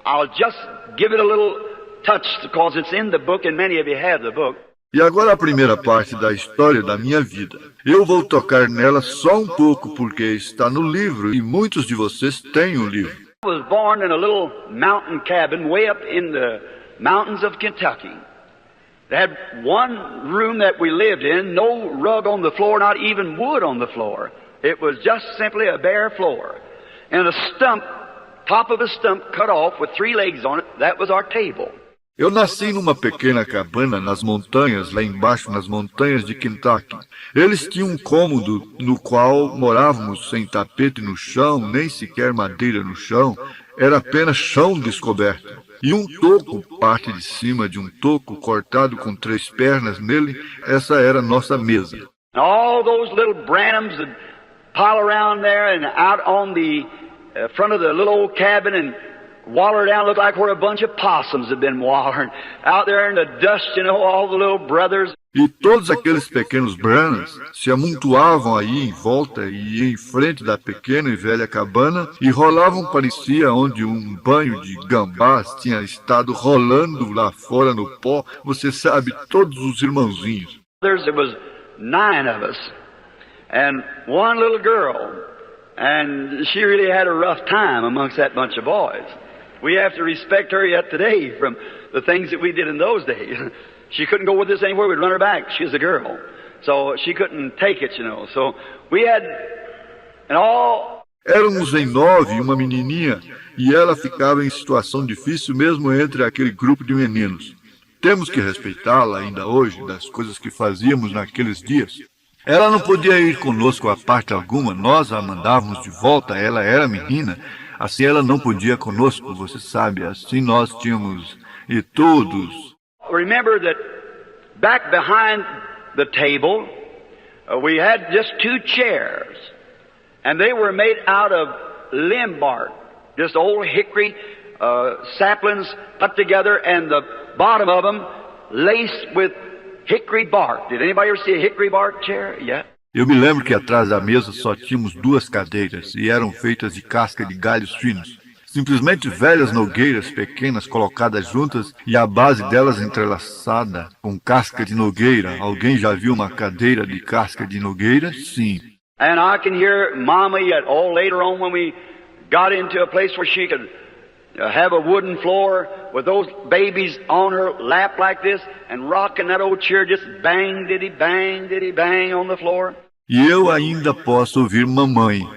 I'll just give it a little touch because it's in the book and many of you have the book. E agora a primeira parte da história da minha vida. Eu vou tocar nela só um pouco porque está no livro e muitos de vocês têm o livro. I was born in a little mountain cabin way up in the mountains of Kentucky. They had one room that we lived in, no rug on the floor, not even wood on the floor. It was just simply a bare floor. And a stump, top of a stump cut off with 3 legs on it, that was our table. Eu nasci numa pequena cabana nas montanhas, lá embaixo nas montanhas de Kentucky. Eles tinham um cômodo no qual morávamos sem tapete no chão, nem sequer madeira no chão. Era apenas chão descoberto. E um toco, parte de cima de um toco cortado com 3 pernas nele, essa era a nossa mesa. And all those little Branhams would pile around there and out on the front of the little old cabin and waller down, looked like where a bunch of possums had been wallering. Out there in the dust, you know, all the little brothers. E todos aqueles pequenos Branhams se amontoavam aí em volta e em frente da pequena e velha cabana e rolavam, parecia, onde um banho de gambás tinha estado rolando lá fora no pó. Você sabe, todos os irmãozinhos. There was 9 of us and one little girl, and she really had a rough time amongst that bunch of boys. We have to respect her yet today from the things that we did in those days. She couldn't go with us anywhere. We'd run her back. She was a girl. So she couldn't take it, you know. So we had, and all... Éramos em 9 e uma menininha, e ela ficava em situação difícil mesmo entre aquele grupo de meninos. Temos que respeitá-la ainda hoje das coisas que fazíamos naqueles dias. Ela não podia ir conosco a parte alguma, nós a mandávamos de volta, ela era menina. Assim ela não podia conosco, você sabe, assim nós tínhamos, e todos... Remember that back behind the table, we had just 2 chairs, and they were made out of limb bark, just old hickory saplings put together, and the bottom of them laced with hickory bark. Did anybody ever see a hickory bark chair? Yeah. Eu me lembro que atrás da mesa só tínhamos 2 cadeiras e eram feitas de casca de galhos finos. Simplesmente velhas nogueiras pequenas colocadas juntas e a base delas entrelaçada com casca de nogueira. Alguém já viu uma cadeira de casca de nogueira? Sim. And I can hear Mama yet, later on when we got into a place where she could have a wooden floor with those babies on her lap like this and rocking that old chair just bang, diddy, bang on the floor. E eu ainda posso ouvir mamãe.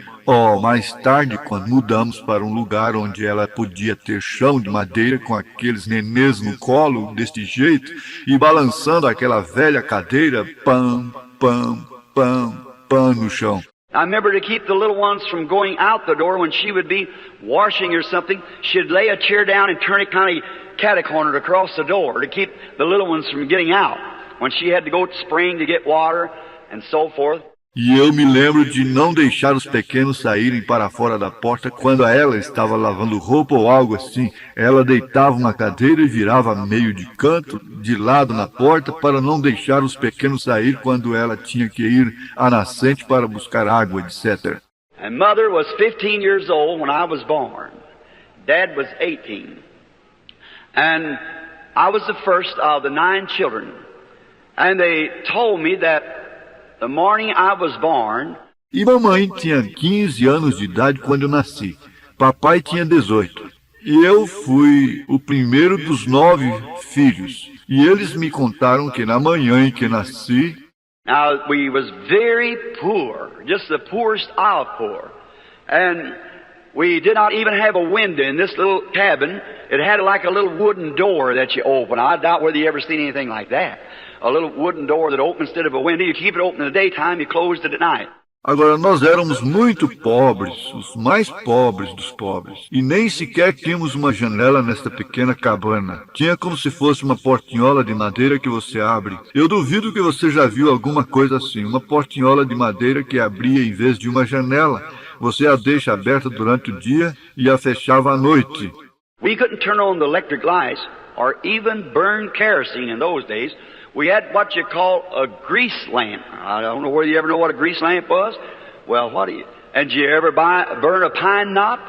Mais tarde, quando mudamos para um lugar onde ela podia ter chão de madeira com aqueles nenês no colo, deste jeito, e balançando aquela velha cadeira, pam, pam, pam, pam no chão. I remember to keep the little ones from going out the door when she would be washing or something, she'd lay a chair down and turn it kind of cat-a-cornered across the door to keep the little ones from getting out when she had to go to spring to get water and so forth. E eu me lembro de não deixar os pequenos saírem para fora da porta quando ela estava lavando roupa ou algo assim. Ela deitava uma cadeira e virava meio de canto, de lado na porta, para não deixar os pequenos sair quando ela tinha que ir à nascente para buscar água, etc. And Mother was 15 years old when I was born. Dad was 18. And I was the first of the 9 children. And they told me that the morning I was born, E mamãe tinha 15 anos de idade quando eu nasci. Papai tinha 18. E eu fui o primeiro dos 9 filhos. E eles me contaram que na manhã em que nasci, now we was very poor, just the poorest of poor. And we did not even have a window in this little cabin. It had like a little wooden door that you open. I doubt whether you ever seen anything like that. A little wooden door that opens instead of a window. You keep it open in the daytime, you close it at night. Agora, nós éramos muito pobres, os mais pobres dos pobres, e nem sequer tínhamos uma janela nesta pequena cabana. Tinha como se fosse uma portinhola de madeira que você abre. Eu duvido que você já viu alguma coisa assim, uma portinhola de madeira que abria em vez de uma janela. Você a deixa aberta durante o dia e a fechava à noite. We couldn't turn on the electric lights or even burn kerosene in those days. We had what you call a grease lamp. I don't know whether you ever know what a grease lamp was. Well, what do you... And did you ever burn a pine knot?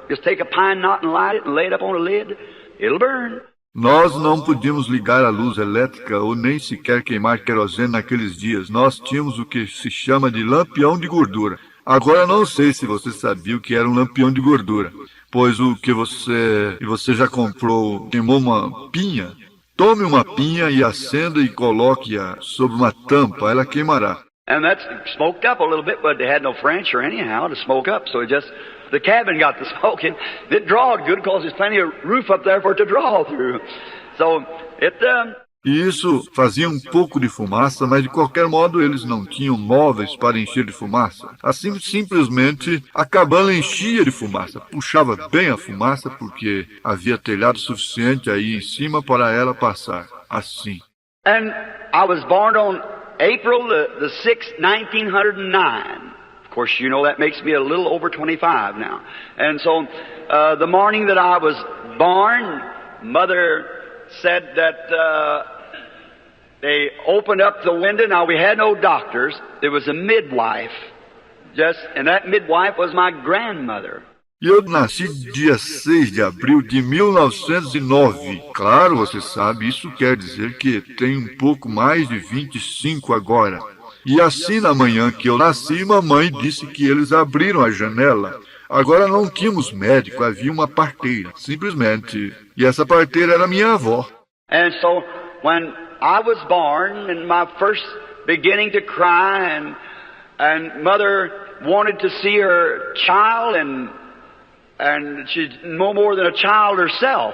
Just take a pine knot and light it and lay it up on a lid. It'll burn. Nós não podíamos ligar a luz elétrica ou nem sequer queimar querosene naqueles dias. Nós tínhamos o que se chama de lampião de gordura. Agora não sei se você sabia o que era um lampião de gordura, pois o que você já comprou queimou uma pinha. Tome uma pinha e acenda e coloque-a sobre uma tampa, ela queimará. And that's smoked up a little bit, but they had no furniture anyhow to smoke up, so the cabin got the smoking. It drawed good because there's plenty of roof up there for it to draw through. So E isso fazia um pouco de fumaça, mas de qualquer modo eles não tinham móveis para encher de fumaça. Assim, simplesmente, a cabana enchia de fumaça. Puxava bem a fumaça porque havia telhado suficiente aí em cima para ela passar. Assim. And I was born on April the 6th, 1909. Of course, you know that makes me a little over 25 now. And so, the morning that I was born, Mother said that they opened up the window. Now, we had no doctors. There was a midwife. And that midwife was my grandmother. E eu nasci dia 6 de abril de 1909. Claro, você sabe, isso quer dizer que tenho um pouco mais de 25 agora. E assim, na manhã que eu nasci, mamãe disse que eles abriram a janela. Agora não tínhamos médico, havia uma parteira, simplesmente. E essa parteira era minha avó. And so, when I was born, and my first beginning to cry, and Mother wanted to see her child, and she's no more than a child herself.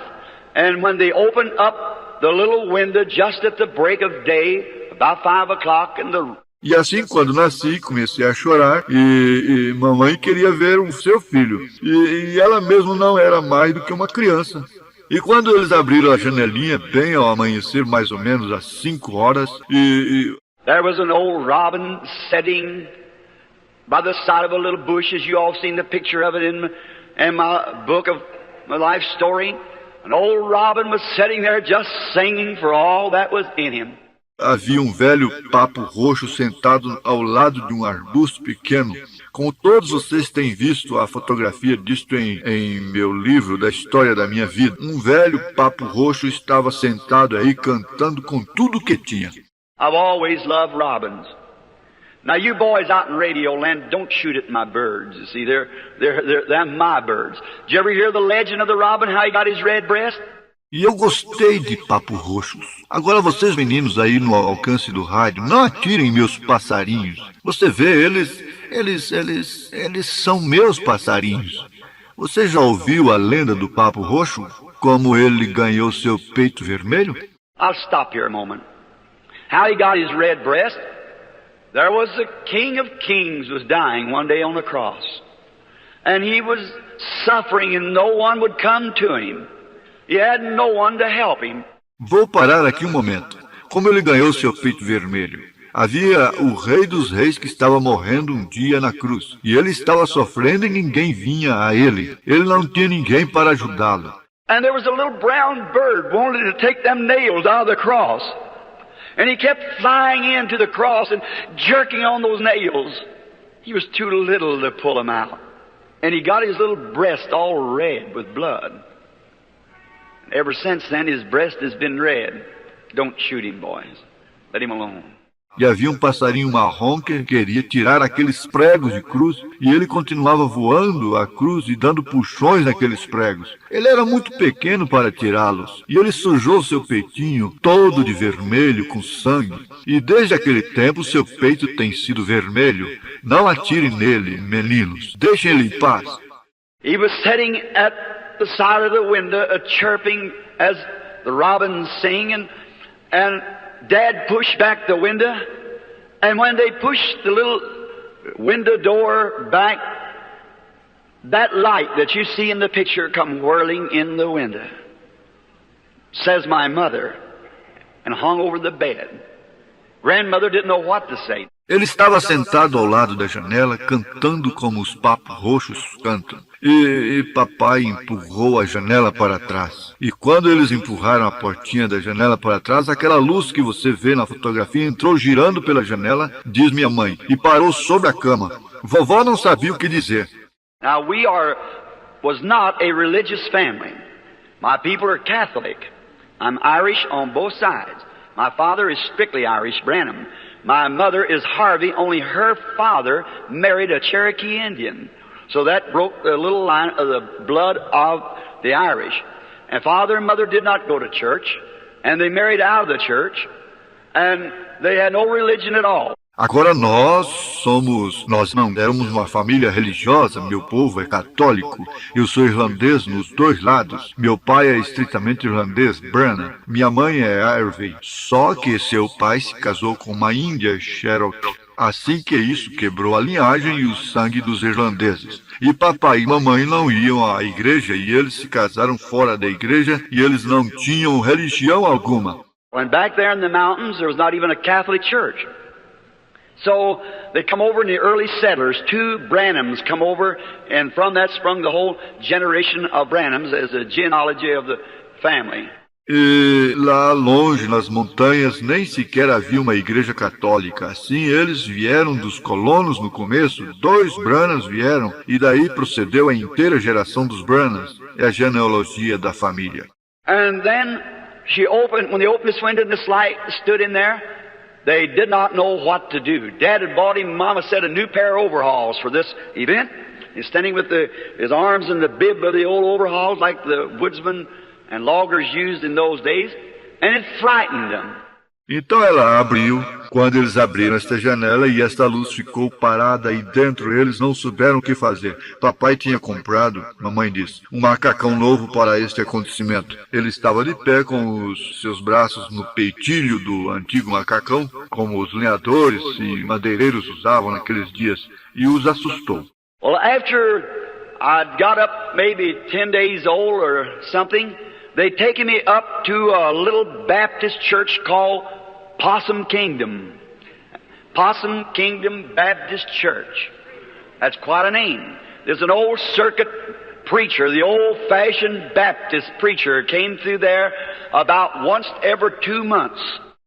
And when they opened up the little window just at the break of day, about 5 o'clock, E assim, quando nasci, comecei a chorar e mamãe queria ver o seu filho. E ela mesmo não era mais do que uma criança. E quando eles abriram a janelinha, bem ao amanhecer, mais ou menos às 5 horas, there was an old robin sitting by the side of a little bush, as you all seen the picture of it in my book of my life story. An old robin was sitting there just singing for all that was in him. Havia um velho papo roxo sentado ao lado de um arbusto pequeno. Como todos vocês têm visto a fotografia disto em meu livro da história da minha vida, um velho papo roxo estava sentado aí cantando com tudo o que tinha. I've always loved robins. Now you boys out in Radio Land, don't shoot at my birds. You see, they're my birds. Did you ever hear the legend of the robin, how he got his red breast? E eu gostei de papo roxos. Agora vocês meninos aí no alcance do rádio, não atirem meus passarinhos. Você vê, eles são meus passarinhos. Você já ouviu a lenda do papo roxo? Como ele ganhou seu peito vermelho? I'll stop here a moment. How he got his red breast? There was the King of Kings was dying one day on the cross. And he was suffering and no one would come to him. He had no one to help him. Vou parar aqui um momento. Como ele ganhou seu peito vermelho? Havia o Rei dos Reis que estava morrendo um dia na cruz. E ele estava sofrendo e ninguém vinha a ele. Ele não tinha ninguém para ajudá-lo. And there was a little brown bird wanted to take them nails out of the cross. And he kept flying into the cross and jerking on those nails. He was too little to pull them out. And he got his little breast all red with blood. Ever since then, his breast has been red. Don't shoot him, boys. Let him alone. E havia um passarinho marrom que queria tirar aqueles pregos de cruz, e ele continuava voando a cruz e dando puxões naqueles pregos. Ele era muito pequeno para tirá-los, e ele sujou seu peitinho todo de vermelho com sangue. E desde aquele tempo seu peito tem sido vermelho. Não atirem nele, meninos. Deixem ele em paz. He was sitting at the side of the window, chirping as the robins sing, and Dad pushed back the window, and when they pushed the little window door back, that light that you see in the picture come whirling in the window, says my mother, and hung over the bed. Grandmother didn't know what to say. Ele estava sentado ao lado da janela, cantando como os papos roxos cantam. E papai empurrou a janela para trás. E quando eles empurraram a portinha da janela para trás, aquela luz que você vê na fotografia entrou girando pela janela, diz minha mãe, e parou sobre a cama. Vovó não sabia o que dizer. Now was not a religious family. My people are Catholic. I'm Irish on both sides. My father is strictly Irish, Branham. My mother is Harvey, only her father married a Cherokee Indian. So that broke the little line of the blood of the Irish. And father and mother did not go to church, and they married out of the church, and they had no religion at all. Agora nós não éramos uma família religiosa, meu povo é católico, eu sou irlandês nos dois lados, meu pai é estritamente irlandês, Branham, minha mãe é Harvey, só que seu pai se casou com uma índia Cherokee, assim que isso quebrou a linhagem e o sangue dos irlandeses. E papai e mamãe não iam à igreja e eles se casaram fora da igreja e eles não tinham religião alguma. When back there in the mountains there was not even a Catholic church. So they come over in the early settlers, 2 Branhams come over, and from that sprung the whole generation of Branhams as a genealogy of the family. E lá longe, nas montanhas, nem sequer havia uma igreja católica. Assim, eles vieram dos colonos no começo, 2 Branhams vieram, e daí procedeu a inteira geração dos Branhams. É a genealogia da família. And then when they opened this window and this light stood in there, they did not know what to do. Dad had bought him, Mama said, a new pair of overalls for this event. He's standing with his arms in the bib of the old overalls like the woodsmen and loggers used in those days, and it frightened them. Então ela abriu, quando eles abriram esta janela e esta luz ficou parada e dentro eles não souberam o que fazer. Papai tinha comprado, mamãe disse, um macacão novo para este acontecimento. Ele estava de pé com os seus braços no peitilho do antigo macacão, como os lenhadores e madeireiros usavam naqueles dias, e os assustou. Well, after I'd got up maybe 10 days old or something, they'd taken me up to a little Baptist church called Possum Kingdom. Possum Kingdom Baptist Church. That's quite a name. There's an old circuit preacher, the old-fashioned Baptist preacher, came through there about once every 2 months.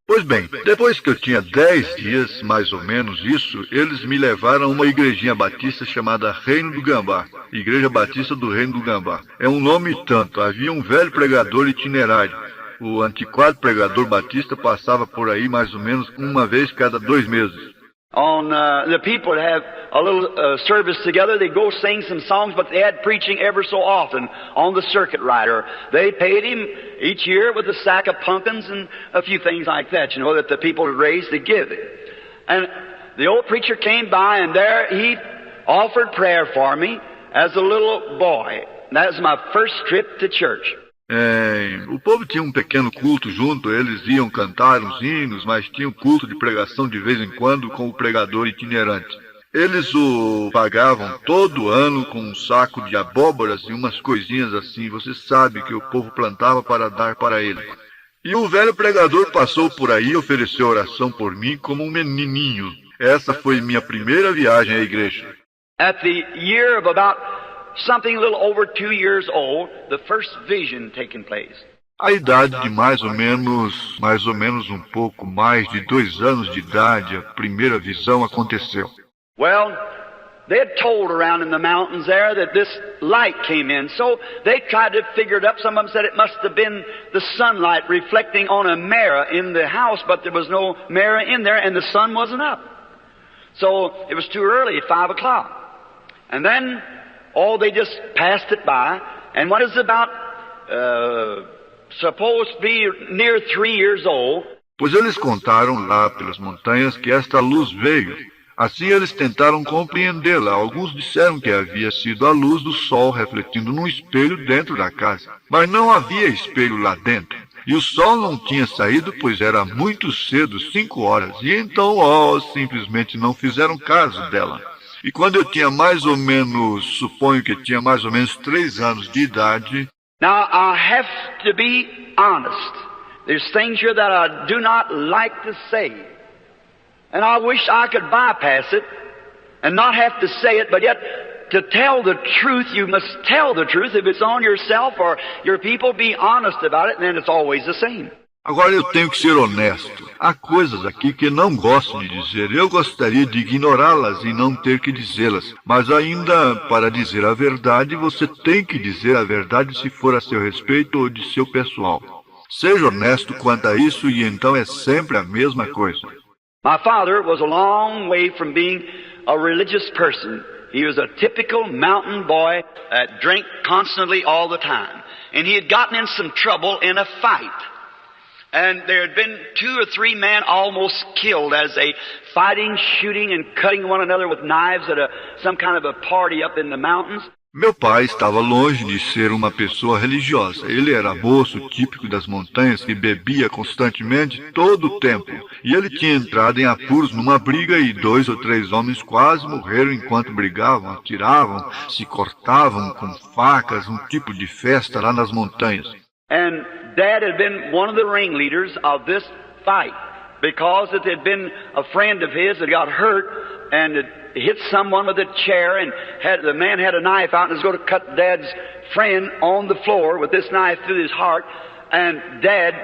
Pois bem, depois que eu tinha 10 dias, mais ou menos isso, eles me levaram a uma igrejinha batista chamada Reino do Gambá. Igreja Batista do Reino do Gambá. É um nome e tanto. Havia um velho pregador itinerário. O antiquado pregador batista passava por aí mais ou menos uma vez cada 2 meses. The people would have a little service together. They'd go sing some songs, but they had preaching ever so often on the circuit rider. They paid him each year with a sack of pumpkins and a few things like that, that the people had raised to give it. And the old preacher came by, and there he offered prayer for me as a little boy. And that was my first trip to church. O povo tinha um pequeno culto junto, eles iam cantar uns hinos, mas tinha um culto de pregação de vez em quando com o pregador itinerante. Eles o pagavam todo ano com um saco de abóboras e umas coisinhas assim, você sabe que o povo plantava para dar para ele. E o velho pregador passou por aí e ofereceu oração por mim como um menininho. Essa foi minha primeira viagem à igreja. At the year of about something a little over 2 years old, the first vision taking place. A idade de mais ou menos um pouco mais de 2 anos de idade, a primeira visão aconteceu. Well, they had told around in the mountains there that this light came in, so they tried to figure it up. Some of them said it must have been the sunlight reflecting on a mirror in the house, but there was no mirror in there, and the sun wasn't up. So it was too early at 5 o'clock. And then, they just passed it by, and when it was about, supposed to be near 3 years old. Pois eles contaram lá pelas montanhas que esta luz veio. Assim eles tentaram compreendê-la. Alguns disseram que havia sido a luz do sol refletindo num espelho dentro da casa. Mas não havia espelho lá dentro. E o sol não tinha saído, pois era muito cedo, 5 horas. E então, simplesmente não fizeram caso dela. E quando eu tinha suponho que tinha mais ou menos 3 anos de idade. Now, I have to be honest. There's things here that I do not like to say. And I wish I could bypass it and not have to say it, but yet to tell the truth, you must tell the truth. If it's on yourself or your people, be honest about it, and then it's always the same. Agora eu tenho que ser honesto. Há coisas aqui que não gosto de dizer. Eu gostaria de ignorá-las e não ter que dizê-las. Mas ainda, para dizer a verdade, você tem que dizer a verdade se for a seu respeito ou de seu pessoal. Seja honesto quanto a isso e então é sempre a mesma coisa. My father was a long way from being a religious person. He was a typical mountain boy that drank constantly all the time. And he had gotten in some trouble in a fight. And there had been 2 or 3 men almost killed as they fighting, shooting, and cutting one another with knives at some kind of a party up in the mountains. Meu pai estava longe de ser uma pessoa religiosa. Ele era moço típico das montanhas que bebia constantemente todo o tempo. E ele tinha entrado em apuros numa briga e 2 ou 3 homens quase morreram enquanto brigavam, atiravam, se cortavam com facas, um tipo de festa lá nas montanhas. And Dad had been one of the ringleaders of this fight because it had been a friend of his that got hurt and hit someone with a chair, and the man had a knife out and was going to cut Dad's friend on the floor with this knife through his heart, and Dad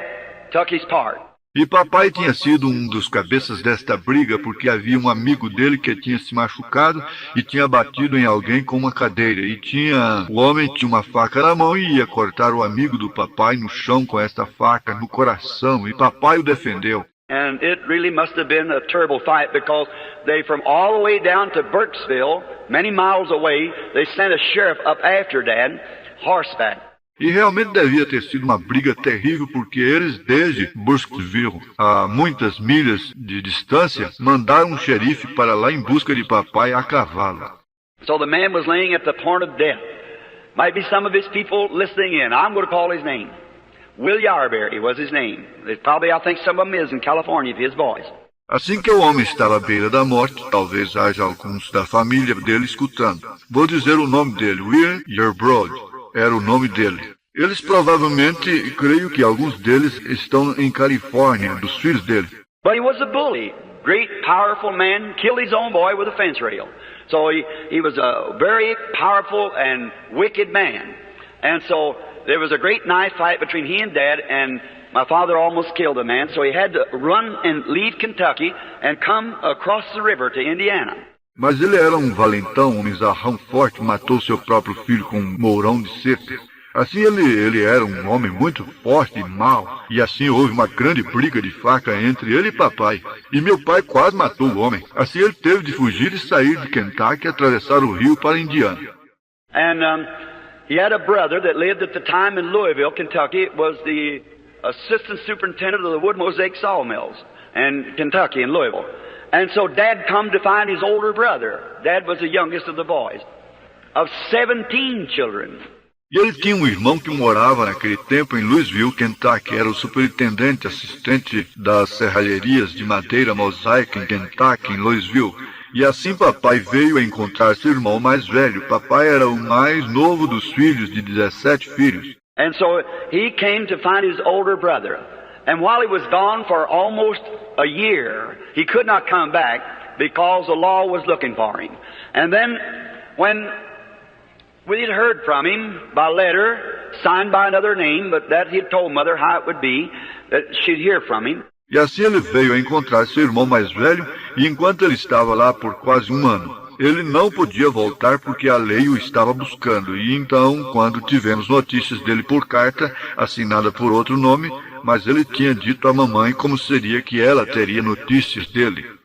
took his part. E papai tinha sido um dos cabeças desta briga porque havia um amigo dele que tinha se machucado e tinha batido em alguém com uma cadeira. E o homem tinha uma faca na mão e ia cortar o amigo do papai no chão com esta faca no coração. E papai o defendeu. And it really must have been a terrible fight because they, from all the way down to Burkesville, many miles away, they sent a sheriff up after Dad, horseback. E realmente devia ter sido uma briga terrível porque eles, desde Burkesville, a muitas milhas de distância, mandaram um xerife para lá em busca de papai a cavalo. So the man was laying at the point of death. Might be some of his people listening in. I'm going to call his name. Will Yarberry was his name. Probably, I think some of them is in California, his boys. Assim que o homem estava à beira da morte, talvez haja alguns da família dele escutando. Vou dizer o nome dele, Will Yarberry. Era o nome dele. Eles provavelmente, creio que alguns deles estão em Califórnia, dos filhos dele. But he was a bully, great, powerful man, killed his own boy with a fence rail. So he was a very powerful and wicked man. And so there was a great knife fight between he and Dad, and my father almost killed the man, so he had to run and leave Kentucky and come across the river to Indiana. Mas ele era um valentão, um mizarrão forte, matou seu próprio filho com um mourão de cerca. Assim ele era um homem muito forte e mau, e assim houve uma grande briga de faca entre ele e papai. E meu pai quase matou o homem. Assim ele teve de fugir e sair de Kentucky e atravessar o rio para Indiana. And he had a brother that lived at the time in Louisville, Kentucky. It was the assistant superintendent of the wood mosaic sawmills in Kentucky, in Louisville. And so Dad come to find his older brother. Dad was the youngest of the boys, of 17 children. E ele tinha um irmão que morava naquele tempo em Louisville, Kentucky. Era o superintendente assistente das serralherias de madeira mosaica em Kentucky, em Louisville. E assim papai veio a encontrar seu irmão mais velho. Papai era o mais novo dos filhos, de 17 filhos. And so he came to find his older brother. And while he was gone for almost a year, he could not come back because the law was looking for him. And then when we had heard from him by letter, signed by another name, but that he had told Mother how it would be, that she'd hear from him. E assim ele veio a encontrar seu irmão mais velho, e enquanto ele estava lá por quase um ano, ele não podia voltar porque a lei o estava buscando. E então, quando tivemos notícias dele por carta, assinada por outro nome, mas ele tinha dito à mamãe como seria que ela teria notícias dele.